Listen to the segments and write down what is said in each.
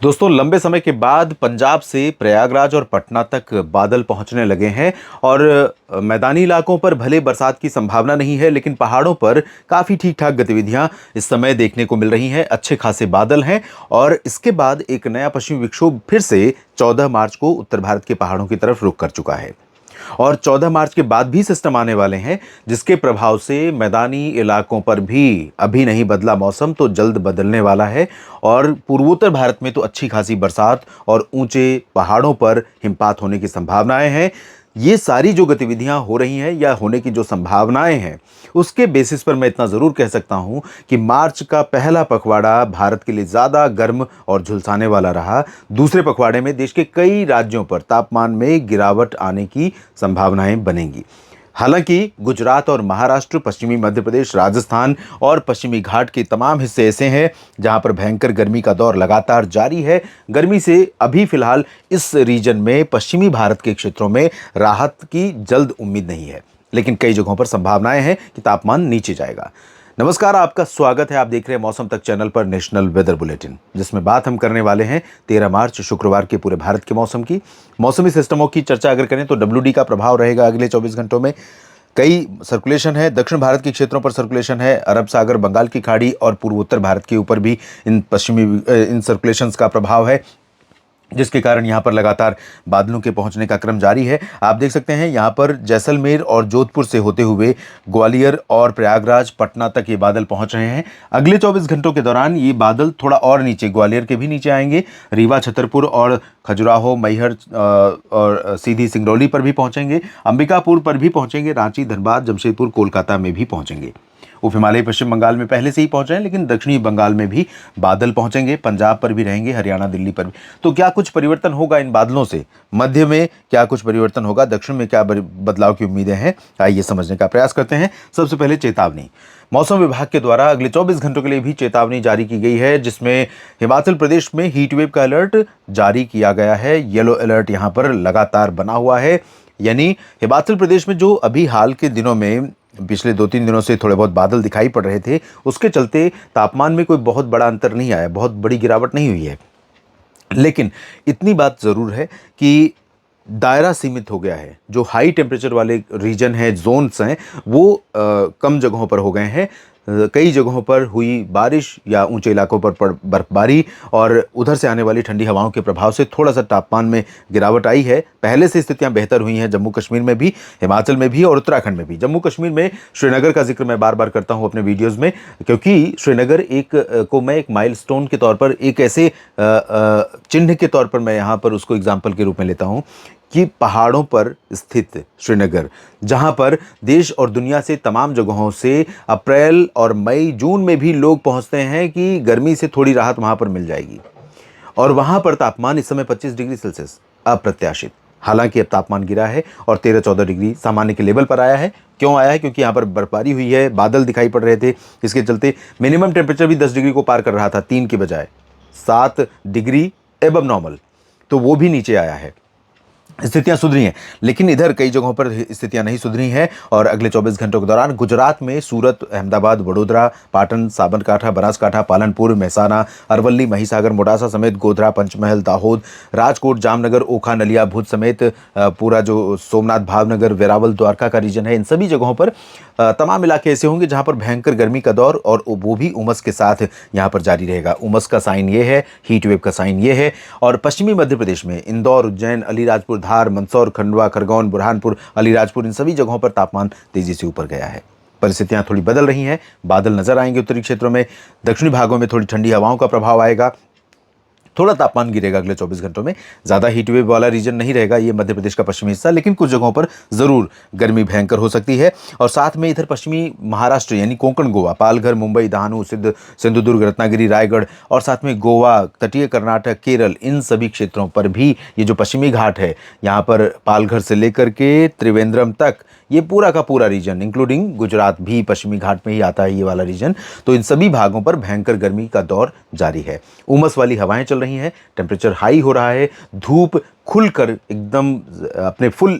दोस्तों, लंबे समय के बाद पंजाब से प्रयागराज और पटना तक बादल पहुंचने लगे हैं और मैदानी इलाकों पर भले बरसात की संभावना नहीं है, लेकिन पहाड़ों पर काफ़ी ठीक-ठाक गतिविधियां इस समय देखने को मिल रही हैं। अच्छे खासे बादल हैं और इसके बाद एक नया पश्चिमी विक्षोभ फिर से 14 मार्च को उत्तर भारत के पहाड़ों की तरफ रुख कर चुका है। और 14 मार्च के बाद भी सिस्टम आने वाले हैं, जिसके प्रभाव से मैदानी इलाकों पर भी अभी नहीं बदला मौसम तो जल्द बदलने वाला है। और पूर्वोत्तर भारत में तो अच्छी खासी बरसात और ऊंचे पहाड़ों पर हिमपात होने की संभावनाएं हैं। ये सारी जो गतिविधियां हो रही हैं या होने की जो संभावनाएं हैं, उसके बेसिस पर मैं इतना ज़रूर कह सकता हूं कि मार्च का पहला पखवाड़ा भारत के लिए ज़्यादा गर्म और झुलसाने वाला रहा। दूसरे पखवाड़े में देश के कई राज्यों पर तापमान में गिरावट आने की संभावनाएं बनेंगी। हालांकि गुजरात और महाराष्ट्र, पश्चिमी मध्य प्रदेश, राजस्थान और पश्चिमी घाट के तमाम हिस्से ऐसे हैं जहां पर भयंकर गर्मी का दौर लगातार जारी है। गर्मी से अभी फिलहाल इस रीजन में, पश्चिमी भारत के क्षेत्रों में राहत की जल्द उम्मीद नहीं है, लेकिन कई जगहों पर संभावनाएं हैं कि तापमान नीचे जाएगा। नमस्कार, आपका स्वागत है। आप देख रहे हैं मौसम तक चैनल पर नेशनल वेदर बुलेटिन, जिसमें बात हम करने वाले हैं 13 मार्च शुक्रवार के पूरे भारत के मौसम की। मौसमी सिस्टमों की चर्चा अगर करें तो WD का प्रभाव रहेगा अगले 24 घंटों में। कई सर्कुलेशन है, दक्षिण भारत के क्षेत्रों पर सर्कुलेशन है, अरब सागर, बंगाल की खाड़ी और पूर्वोत्तर भारत के ऊपर भी इन सर्कुलेशंस का प्रभाव है, जिसके कारण यहाँ पर लगातार बादलों के पहुँचने का क्रम जारी है। आप देख सकते हैं यहाँ पर जैसलमेर और जोधपुर से होते हुए ग्वालियर और प्रयागराज, पटना तक ये बादल पहुँच रहे हैं। अगले 24 घंटों के दौरान ये बादल थोड़ा और नीचे, ग्वालियर के भी नीचे आएंगे। रीवा, छतरपुर और खजुराहो, मैहर और सीधी सिंगरौली पर भी पहुँचेंगे। अंबिकापुर पर भी पहुँचेंगे। रांची, धनबाद, जमशेदपुर, कोलकाता में भी पहुँचेंगे। उप हिमालय पश्चिम बंगाल में पहले से ही पहुंच रहे हैं, लेकिन दक्षिणी बंगाल में भी बादल पहुंचेंगे। पंजाब पर भी रहेंगे, हरियाणा, दिल्ली पर भी। तो क्या कुछ परिवर्तन होगा इन बादलों से? मध्य में क्या कुछ परिवर्तन होगा? दक्षिण में क्या बदलाव की उम्मीदें हैं? आइए समझने का प्रयास करते हैं। सबसे पहले चेतावनी। मौसम विभाग के द्वारा अगले 24 घंटों के लिए भी चेतावनी जारी की गई है, जिसमें हिमाचल प्रदेश में हीट वेव का अलर्ट जारी किया गया है। येलो अलर्ट यहाँ पर लगातार बना हुआ है। यानी हिमाचल प्रदेश में जो अभी हाल के दिनों में, पिछले 2-3 दिनों से थोड़े बहुत बादल दिखाई पड़ रहे थे, उसके चलते तापमान में कोई बहुत बड़ा अंतर नहीं आया, बहुत बड़ी गिरावट नहीं हुई है। लेकिन इतनी बात ज़रूर है कि दायरा सीमित हो गया है। जो हाई टेम्परेचर वाले रीजन हैं, जोन्स हैं, वो कम जगहों पर हो गए हैं। कई जगहों पर हुई बारिश या ऊंचे इलाकों पर बर्फबारी और उधर से आने वाली ठंडी हवाओं के प्रभाव से थोड़ा सा तापमान में गिरावट आई है। पहले से स्थितियां बेहतर हुई हैं जम्मू कश्मीर में भी, हिमाचल में भी और उत्तराखंड में भी। जम्मू कश्मीर में श्रीनगर का जिक्र मैं बार बार करता हूं अपने वीडियोज़ में, क्योंकि श्रीनगर को मैं एक माइलस्टोन के तौर पर, एक ऐसे चिन्ह के तौर पर मैं यहाँ पर उसको एग्जाम्पल के रूप में लेता हूँ कि पहाड़ों पर स्थित श्रीनगर, जहां पर देश और दुनिया से तमाम जगहों से अप्रैल और मई, जून में भी लोग पहुंचते हैं कि गर्मी से थोड़ी राहत वहां पर मिल जाएगी। और वहां पर तापमान इस समय 25 डिग्री सेल्सियस अप्रत्याशित। हालांकि अब तापमान गिरा है और 13-14 डिग्री सामान्य के लेवल पर आया है। क्यों आया है? क्योंकि यहाँ पर बर्फबारी हुई है, बादल दिखाई पड़ रहे थे। इसके चलते मिनिमम टेम्परेचर भी 10 डिग्री को पार कर रहा था, 3 की बजाय 7 डिग्री एबव नॉर्मल, तो वो भी नीचे आया है। स्थितियां सुधरी हैं, लेकिन इधर कई जगहों पर स्थितियां नहीं सुधरी हैं। और अगले 24 घंटों के दौरान गुजरात में सूरत, अहमदाबाद, वडोदरा, पाटन, साबरकांठा, बनासकांठा, पालनपुर, महसाना, अरवल्ली, महिसागर, मोडासा समेत गोधरा, पंचमहल, दाहोद, राजकोट, जामनगर, ओखा, नलिया, भुज समेत पूरा जो सोमनाथ, भावनगर, वेरावल, द्वारका का रीजन है, इन सभी जगहों पर तमाम इलाके ऐसे होंगे जहां पर भयंकर गर्मी का दौर, और वो भी उमस के साथ यहां पर जारी रहेगा। उमस का साइन ये है, हीट वेव का साइन ये है। और पश्चिमी मध्य प्रदेश में इंदौर, उज्जैन, अलीराजपुर, धार, मंदसौर, खंडवा, खरगोन, बुरहानपुर, अलीराजपुर, इन सभी जगहों पर तापमान तेजी से ऊपर गया है। परिस्थितियां थोड़ी बदल रही हैं। बादल नजर आएंगे उत्तरी क्षेत्रों में, दक्षिणी भागों में थोड़ी ठंडी हवाओं का प्रभाव आएगा। थोड़ा तापमान गिरेगा अगले 24 घंटों में। ज़्यादा हीट वेव वाला रीजन नहीं रहेगा ये मध्य प्रदेश का पश्चिमी हिस्सा, लेकिन कुछ जगहों पर ज़रूर गर्मी भयंकर हो सकती है। और साथ में इधर पश्चिमी महाराष्ट्र यानी कोंकण गोवा, पालघर, मुंबई, दहानू, सिंधुदुर्ग, रत्नागिरी, रायगढ़ और साथ में गोवा, तटीय कर्नाटक, केरल, इन सभी क्षेत्रों पर भी ये जो पश्चिमी घाट है, यहाँ पर पालघर से लेकर के त्रिवेंद्रम तक, ये पूरा का पूरा रीजन इंक्लूडिंग गुजरात भी पश्चिमी घाट में ही आता है ये वाला रीजन। तो इन सभी भागों पर भयंकर गर्मी का दौर जारी है। उमस वाली हवाएं चल रही हैं, टेम्परेचर हाई हो रहा है, धूप खुलकर एकदम अपने फुल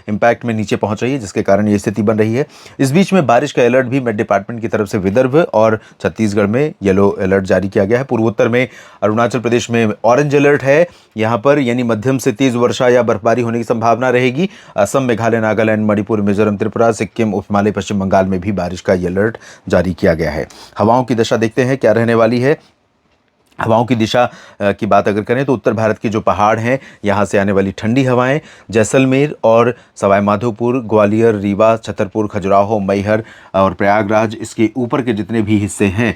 इम्पैक्ट में नीचे पहुंच रही है, जिसके कारण ये स्थिति बन रही है। इस बीच में बारिश का अलर्ट भी मेट डिपार्टमेंट की तरफ से विदर्भ और छत्तीसगढ़ में येलो अलर्ट जारी किया गया है। पूर्वोत्तर में अरुणाचल प्रदेश में ऑरेंज अलर्ट है यहाँ पर, यानी मध्यम से तेज वर्षा या बर्फबारी होने की संभावना रहेगी। असम, मेघालय, नागालैंड, मणिपुर, मिजोरम, त्रिपुरा, सिक्किम, उप हिमालय, पश्चिम बंगाल में भी बारिश का ये अलर्ट जारी किया गया है। हवाओं की दशा देखते हैं क्या रहने वाली है। हवाओं की दिशा की बात अगर करें तो उत्तर भारत के जो पहाड़ हैं, यहाँ से आने वाली ठंडी हवाएं जैसलमेर और सवाई माधोपुर, ग्वालियर, रीवा, छतरपुर, खजुराहो, मैहर और प्रयागराज, इसके ऊपर के जितने भी हिस्से हैं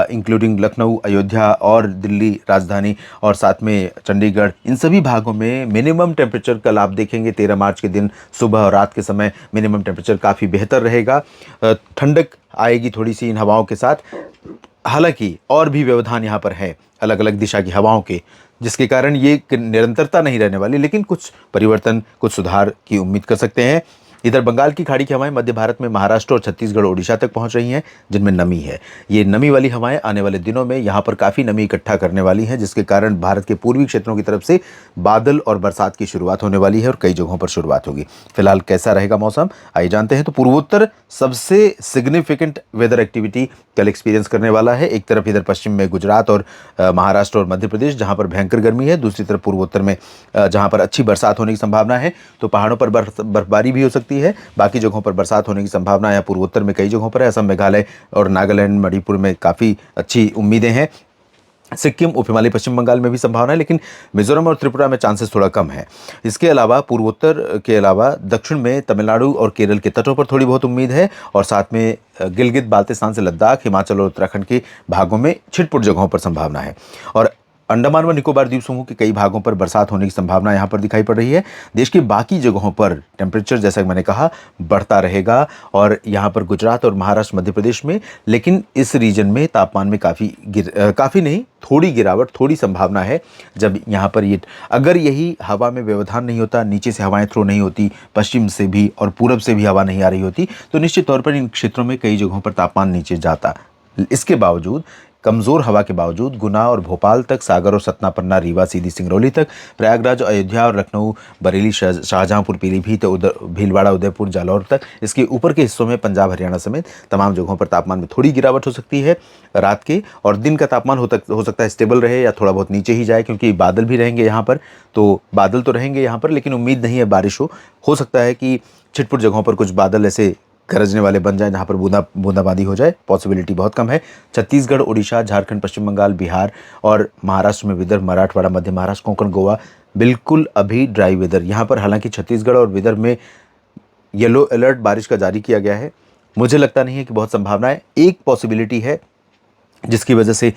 इंक्लूडिंग लखनऊ, अयोध्या और दिल्ली राजधानी और साथ में चंडीगढ़, इन सभी भागों में मिनिमम टेम्परेचर कल आप देखेंगे 13 मार्च के दिन सुबह और रात के समय मिनिमम टेम्परेचर काफ़ी बेहतर रहेगा। ठंडक आएगी थोड़ी सी इन हवाओं के साथ। हालांकि और भी व्यवधान यहाँ पर है अलग अलग दिशा की हवाओं के, जिसके कारण ये निरंतरता नहीं रहने वाली, लेकिन कुछ परिवर्तन, कुछ सुधार की उम्मीद कर सकते हैं। इधर बंगाल की खाड़ी की हवाएं मध्य भारत में महाराष्ट्र और छत्तीसगढ़, ओडिशा तक पहुंच रही हैं, जिनमें नमी है। ये नमी वाली हवाएं आने वाले दिनों में यहाँ पर काफ़ी नमी इकट्ठा करने वाली हैं, जिसके कारण भारत के पूर्वी क्षेत्रों की तरफ से बादल और बरसात की शुरुआत होने वाली है और कई जगहों पर शुरुआत होगी। फिलहाल कैसा रहेगा मौसम, आइए जानते हैं। तो पूर्वोत्तर सबसे सिग्निफिकेंट वेदर एक्टिविटी कल एक्सपीरियंस करने वाला है। एक तरफ इधर पश्चिम में गुजरात और महाराष्ट्र और मध्य प्रदेश, जहाँ पर भयंकर गर्मी है। दूसरी तरफ पूर्वोत्तर में जहाँ पर अच्छी बरसात होने की संभावना है, तो पहाड़ों पर बर्फबारी भी हो सकती है। बाकी जगहों पर बरसात होने की संभावना है। पूर्वोत्तर में कई जगहों पर है। असम, मेघालय और नागालैंड, मणिपुर में काफ़ी अच्छी उम्मीदें हैं। सिक्किम, उप हिमालय, पश्चिम बंगाल में भी संभावना है, लेकिन मिजोरम और त्रिपुरा में चांसेस थोड़ा कम है। इसके अलावा पूर्वोत्तर के अलावा दक्षिण में तमिलनाडु और केरल के तटों पर थोड़ी बहुत उम्मीद है, और साथ में गिलगित बाल्टिस्तान से लद्दाख, हिमाचल और उत्तराखंड के भागों में छिटपुट जगहों पर संभावना है। और अंडमान व निकोबार द्वीप समूह के कई भागों पर बरसात होने की संभावना यहाँ पर दिखाई पड़ रही है। देश के बाकी जगहों पर टेम्परेचर, जैसा कि मैंने कहा, बढ़ता रहेगा, और यहाँ पर गुजरात और महाराष्ट्र, मध्य प्रदेश में, लेकिन इस रीजन में तापमान में काफ़ी नहीं, थोड़ी गिरावट, थोड़ी संभावना है। जब यहाँ पर ये अगर यही हवा में व्यवधान नहीं होता, नीचे से हवाएं थ्रो नहीं होती, पश्चिम से भी और पूरब से भी हवा नहीं आ रही होती, तो निश्चित तौर पर इन क्षेत्रों में कई जगहों पर तापमान नीचे जाता। इसके बावजूद, कमज़ोर हवा के बावजूद गुना और भोपाल तक, सागर और सतना, पन्ना, रीवा, सीधी, सिंगरौली तक, प्रयागराज, अयोध्या और लखनऊ, बरेली, शाहजहांपुर, पीलीभीत, भीलवाड़ा, उदयपुर, जालौर तक, इसके ऊपर के हिस्सों में पंजाब, हरियाणा समेत तमाम जगहों पर तापमान में थोड़ी गिरावट हो सकती है रात के, और दिन का तापमान हो सकता है स्टेबल रहे या थोड़ा बहुत नीचे ही जाए, क्योंकि बादल भी रहेंगे यहाँ पर। तो बादल तो रहेंगे यहाँ पर, लेकिन उम्मीद नहीं है बारिश हो सकता है कि छिटपुट जगहों पर कुछ बादल ऐसे गरजने वाले बन जाए जहाँ पर बूंदाबांदी हो जाए, पॉसिबिलिटी बहुत कम है। छत्तीसगढ़, ओडिशा, झारखंड, पश्चिम बंगाल, बिहार और महाराष्ट्र में विदर्भ, मराठवाड़ा, मध्य महाराष्ट्र, कोंकण, गोवा बिल्कुल अभी ड्राई वेदर। यहाँ पर हालांकि छत्तीसगढ़ और विदर्भ में येलो अलर्ट बारिश का जारी किया गया है। मुझे लगता नहीं है कि बहुत संभावना है। एक पॉसिबिलिटी है जिसकी वजह से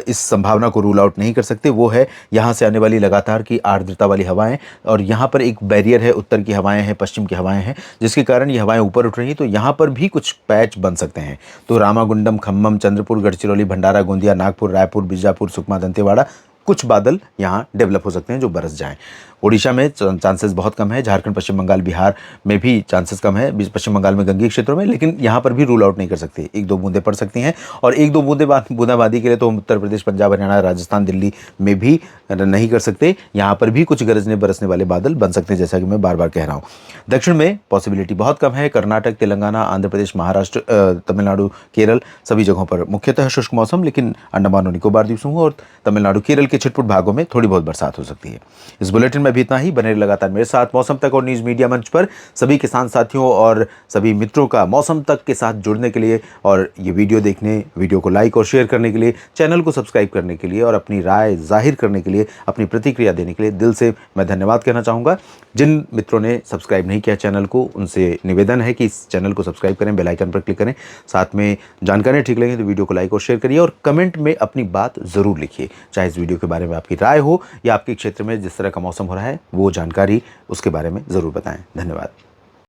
इस संभावना को रूल आउट नहीं कर सकते, वो है यहाँ से आने वाली लगातार की आर्द्रता वाली हवाएं, और यहाँ पर एक बैरियर है, उत्तर की हवाएं हैं, पश्चिम की हवाएं हैं, जिसके कारण ये हवाएं ऊपर उठ रही हैं। तो यहाँ पर भी कुछ पैच बन सकते हैं। तो रामागुंडम, खम्मम, चंद्रपुर, गढ़चिरौली, भंडारा, गोंदिया, नागपुर, रायपुर, बीजापुर, सुकमा, दंतेवाड़ा, कुछ बादल यहाँ डेवलप हो सकते हैं जो बरस जाएं। ओडिशा में चांसेस बहुत कम है। झारखंड, पश्चिम बंगाल, बिहार में भी चांसेस कम है, पश्चिम बंगाल में गंगीय क्षेत्रों में, लेकिन यहाँ पर भी रूल आउट नहीं कर सकते। एक दो बूंदें पड़ सकती हैं, और एक दो बूंदाबांदी के लिए तो हम उत्तर प्रदेश, पंजाब, हरियाणा, राजस्थान, दिल्ली में भी नहीं कर सकते। यहाँ पर भी कुछ गरजने बरसने वाले बादल बन सकते हैं, जैसा कि मैं बार बार कह रहा हूँ। दक्षिण में पॉसिबिलिटी बहुत कम है। कर्नाटक, तेलंगाना, आंध्र प्रदेश, महाराष्ट्र, तमिलनाडु, केरल, सभी जगहों पर मुख्यतः शुष्क मौसम, लेकिन अंडमान और निकोबार द्वीप समूह और तमिलनाडु, केरल के छिटपुट भागों में थोड़ी बहुत बरसात हो सकती है। इस बुलेटिन में भी इतना ही। बने लगातार मेरे साथ मौसम तक और न्यूज़ मीडिया मंच पर। सभी किसान साथियों और सभी मित्रों का मौसम तक के साथ जुड़ने के लिए, और ये वीडियो देखने, वीडियो को लाइक और शेयर करने के लिए, चैनल को सब्सक्राइब करने के लिए, और अपनी राय जाहिर करने के लिए, अपनी प्रतिक्रिया देने के लिए दिल से मैं धन्यवाद कहना चाहूँगा। जिन मित्रों ने सब्सक्राइब नहीं किया चैनल को, उनसे निवेदन है कि इस चैनल को सब्सक्राइब करें, बेल आइकन पर क्लिक करें। साथ में जानकारी ठीक लगे तो वीडियो को लाइक और शेयर करिए, और कमेंट में अपनी बात ज़रूर लिखिए। चाहे इस वीडियो के बारे में आपकी राय हो या आपके क्षेत्र में जिस तरह का मौसम हो रहा है वो जानकारी, उसके बारे में ज़रूर बताएं। धन्यवाद।